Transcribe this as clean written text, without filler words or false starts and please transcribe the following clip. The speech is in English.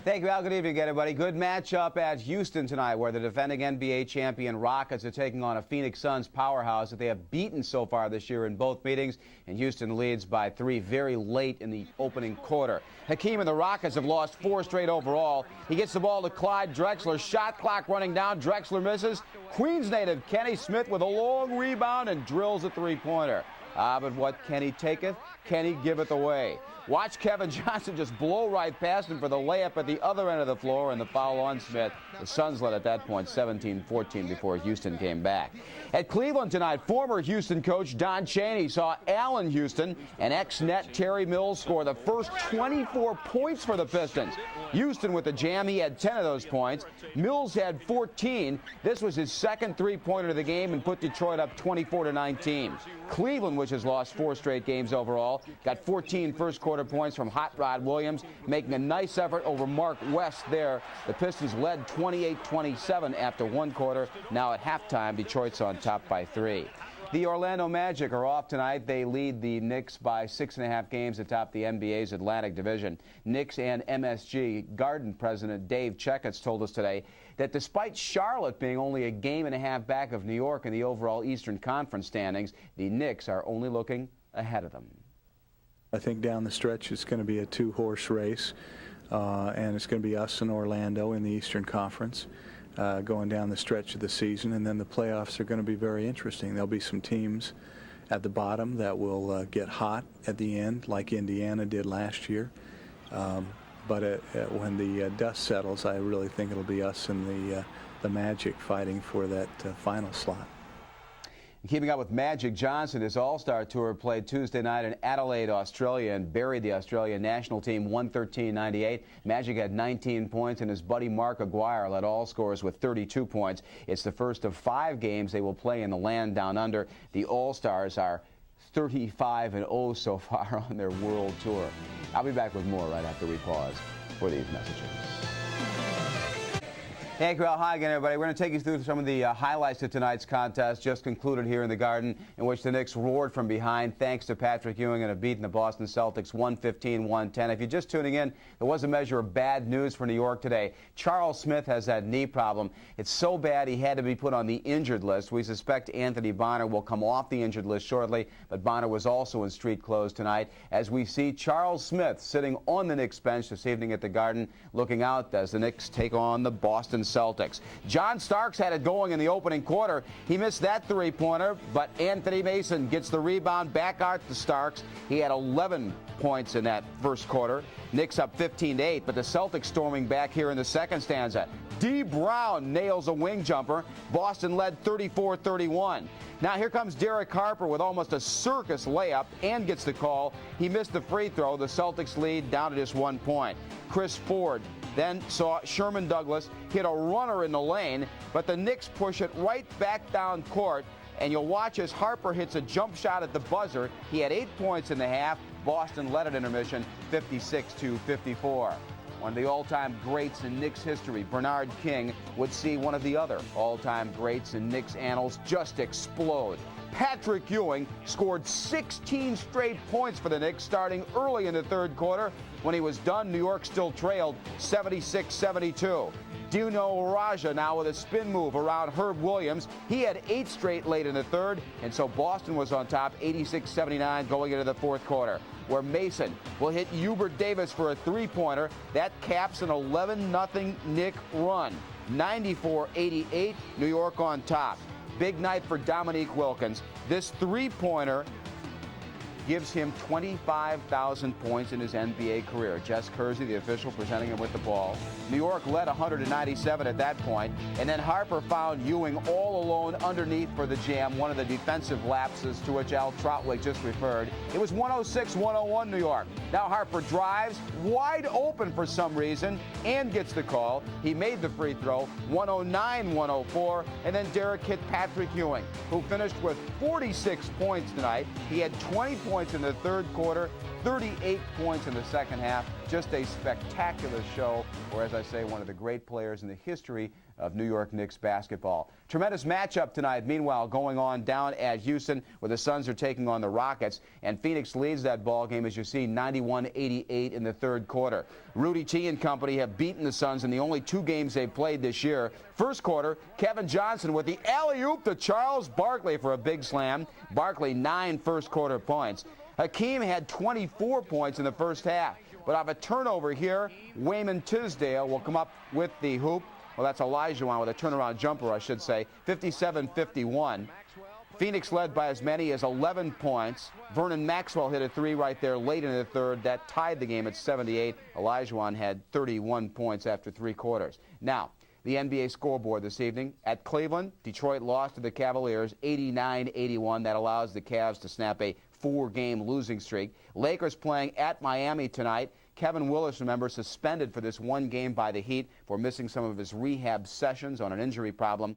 Thank you, Al. Good evening, everybody. Good matchup at Houston tonight, where the defending NBA champion Rockets are taking on a Phoenix Suns powerhouse that they have beaten so far this year in both meetings. And Houston leads by 3 very late in the opening quarter. Hakeem and the Rockets have lost 4 straight overall. He gets the ball to Clyde Drexler. Shot clock running down. Drexler misses. Queens native Kenny Smith with a long rebound and drills a three-pointer. But what Kenny taketh, Kenny giveth away. Watch Kevin Johnson just blow right past him for the layup at the other end of the floor, and the foul on Smith. The Suns led at that point 17-14 before Houston came back. At Cleveland tonight, former Houston coach Don Chaney saw Allen Houston and ex-net Terry Mills score the first 24 points for the Pistons. Houston with the jam, he had 10 of those points. Mills had 14. This was his second three-pointer of the game and put Detroit up 24-19. Cleveland, which has lost 4 straight games overall, got 14 first-quarter points from Hot Rod Williams, making a nice effort over Mark West there. The Pistons led 28-27 after 1 quarter. Now at halftime, Detroit's on top by 3. The Orlando Magic are off tonight. They lead the Knicks by 6.5 games atop the NBA's Atlantic Division. Knicks and MSG Garden president Dave Checketts told us today that despite Charlotte being only a game and a half back of New York in the overall Eastern Conference standings, the Knicks are only looking ahead of them. I think down the stretch it's going to be a 2-horse race, and it's going to be us and Orlando in the Eastern Conference going down the stretch of the season, and then the playoffs are going to be very interesting. There'll be some teams at the bottom that will get hot at the end, like Indiana did last year. But when the dust settles, I really think it'll be us and the Magic fighting for that final slot. Keeping up with Magic Johnson, his All-Star Tour played Tuesday night in Adelaide, Australia, and buried the Australian national team 113-98. Magic had 19 points, and his buddy Mark Aguirre led all scorers with 32 points. It's the first of 5 games they will play in the land down under. The All-Stars are 35-0 so far on their world tour. I'll be back with more right after we pause for these messages. Thank you, Al. Hi again, everybody. We're going to take you through some of the highlights of tonight's contest, just concluded here in the Garden, in which the Knicks roared from behind thanks to Patrick Ewing and have beaten the Boston Celtics 115-110. If you're just tuning in, there was a measure of bad news for New York today. Charles Smith has that knee problem. It's so bad he had to be put on the injured list. We suspect Anthony Bonner will come off the injured list shortly, but Bonner was also in street clothes tonight, as we see Charles Smith sitting on the Knicks bench this evening at the Garden, looking out as the Knicks take on the Boston Celtics. John Starks had it going in the opening quarter. He missed that three-pointer, but Anthony Mason gets the rebound back out to Starks. He had 11 points in that first quarter. Knicks up 15-8, but the Celtics storming back here in the second stanza. D. Brown nails a wing jumper. Boston led 34-31. Now here comes Derek Harper with almost a circus layup and gets the call. He missed the free throw. The Celtics lead down to just 1 point. Chris Ford then saw Sherman Douglas hit a runner in the lane, but the Knicks push it right back down court, and you'll watch as Harper hits a jump shot at the buzzer. He had 8 points in the half. Boston led at intermission 56-54. One of the all-time greats in Knicks history, Bernard King, would see one of the other all-time greats in Knicks annals just explode. Patrick Ewing scored 16 straight points for the Knicks starting early in the third quarter. When he was done, New York still trailed 76-72. Dino Raja now with a spin move around Herb Williams. He had 8 straight late in the third, and so Boston was on top 86-79 going into the fourth quarter, where Mason will hit Hubert Davis for a three-pointer. That caps an 11-0 Knick run. 94-88, New York on top. Big night for Dominique Wilkins. This three-pointer gives him 25,000 points in his NBA career. Jess Kersey, the official, presenting him with the ball. New York led 197 at that point, and then Harper found Ewing all alone underneath for the jam, one of the defensive lapses to which Al Trotwick just referred. It was 106-101 New York. Now Harper drives, wide open for some reason, and gets the call. He made the free throw, 109-104, and then Derek hit Patrick Ewing, who finished with 46 points tonight. He had 20 points in the third quarter, 38 points in the second half. Just a spectacular show, or as I say, one of the great players in the history of New York Knicks basketball. Tremendous matchup tonight. Meanwhile, going on down at Houston, where the Suns are taking on the Rockets, and Phoenix leads that ball game, as you see, 91-88 in the third quarter. Rudy T and company have beaten the Suns in the only 2 games they've played this year. First quarter, Kevin Johnson with the alley-oop to Charles Barkley for a big slam. Barkley 9 first quarter points. Hakeem had 24 points in the first half. But off a turnover here, Wayman Tisdale will come up with the hoop. Well, that's Olajuwon with a turnaround jumper, I should say, 57-51. Phoenix led by as many as 11 points. Vernon Maxwell hit a 3 right there late in the third. That tied the game at 78. Olajuwon had 31 points after 3 quarters. Now, the NBA scoreboard this evening. At Cleveland, Detroit lost to the Cavaliers 89-81. That allows the Cavs to snap a 4-game losing streak. Lakers playing at Miami tonight. Kevin Willis, remember, suspended for this 1 game by the Heat for missing some of his rehab sessions on an injury problem.